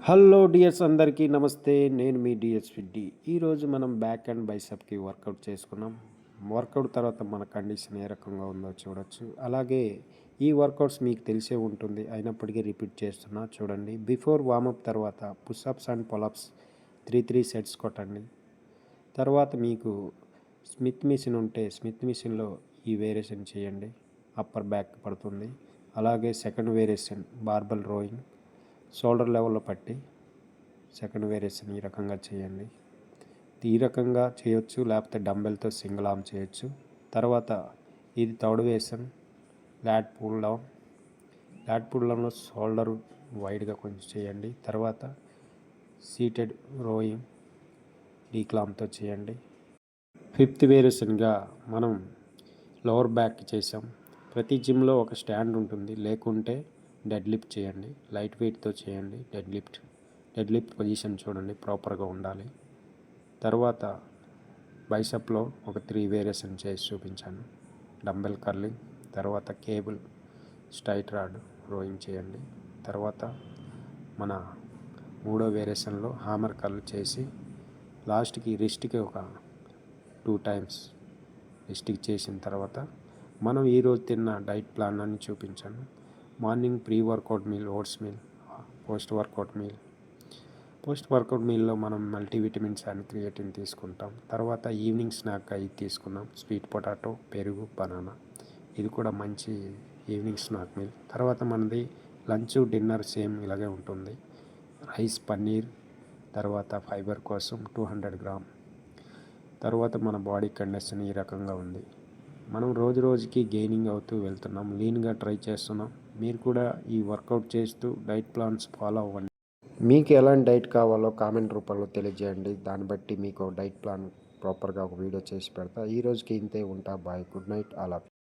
Hello dears అందరికీ నమస్తే. నేను మీ డిఎస్ ఫిడ్డి. ఈరోజు మనం బ్యాక్ అండ్ బైసెప్కి వర్కౌట్ చేసుకున్నాం. వర్కౌట్ తర్వాత మన కండిషన్ ఏ రకంగా ఉందో చూడొచ్చు. అలాగే ఈ వర్కౌట్స్ మీకు తెలిసే ఉంటుంది, అయినప్పటికీ రిపీట్ చేస్తున్నా చూడండి. బిఫోర్ వార్మప్ తర్వాత పుషప్స్ అండ్ పులప్స్ 3 సెట్స్ కొట్టండి. తర్వాత మీకు స్మిత్ మిషన్ ఉంటే స్మిత్ మిషన్లో ఈ వేరియేషన్ చేయండి, అప్పర్ బ్యాక్ పడుతుంది. అలాగే సెకండ్ వేరియేషన్ బార్బల్ రోయింగ్, షోల్డర్ లెవెల్లో పట్టి సెకండ్ వేరియేషన్ ఈ రకంగా చేయండి. ఈ రకంగా చేయొచ్చు, లేకపోతే డంబెల్తో సింగిల్ ఆర్మ్ చేయొచ్చు. తర్వాత ఇది third variation lat pull down. Lat pull డౌన్లో షోల్డర్ వైడ్గా కొంచెం చేయండి. తర్వాత సీటెడ్ రోయింగ్ డీక్లామ్తో చేయండి. ఫిఫ్త్ వేరియేషన్గా మనం లోవర్ బ్యాక్ చేసాం. ప్రతి జిమ్లో ఒక స్టాండ్ ఉంటుంది, లేకుంటే డెడ్ లిఫ్ట్ చేయండి. లైట్ వెయిట్తో చేయండి. డెడ్ లిఫ్ట్ పొజిషన్ చూడండి, ప్రాపర్గా ఉండాలి. తర్వాత బైసెప్లో ఒక 3 వేరియేషన్ చేసి చూపించాను. డంబెల్ కర్లింగ్, తర్వాత కేబుల్ స్ట్రైట్ రాడ్ రోయింగ్ చేయండి. తర్వాత మన మూడో వేరియేషన్లో హామర్ కర్ల్ చేసి లాస్ట్కి రిస్ట్కి ఒక 2 టైమ్స్ రిస్ట్కి చేసిన తర్వాత మనం ఈరోజు తిన్న డైట్ ప్లాన్ అని చూపించాను. Morning pre workout meal oats meal, post workout మీల్లో మనం మల్టీవిటమిన్స్ అండ్ క్రియేటిన్ తీసుకుంటాం. తర్వాత ఈవినింగ్ స్నాక్ ఇది తీసుకున్నాం, స్వీట్ పొటాటో, పెరుగు, బనానా. ఇది కూడా మంచి ఈవినింగ్ స్నాక్ మీల్. తర్వాత మనది లంచ్ డిన్నర్ సేమ్ ఇలాగే ఉంటుంది. రైస్, పన్నీర్, తర్వాత ఫైబర్ కోసం 200 గ్రామ్. తర్వాత మన బాడీ కండిషన్ ఈ రకంగా ఉంది. మనం రోజు రోజుకి గెయినింగ్ అవుతూ వెళ్తున్నాం, లీన్గా ట్రై చేస్తున్నాం. మీరు కూడా ఈ వర్కౌట్ చేస్తూ డైట్ ప్లాన్స్ ఫాలో అవ్వండి. మీకు ఎలాంటి డైట్ కావాలో కామెంట్ రూపంలో తెలియజేయండి. దాన్ని బట్టి మీకు డైట్ ప్లాన్ ప్రాపర్గా ఒక వీడియో చేసి పెడతా. ఈ రోజుకి ఇంతే, ఉంటా. Bye, good night, all of you.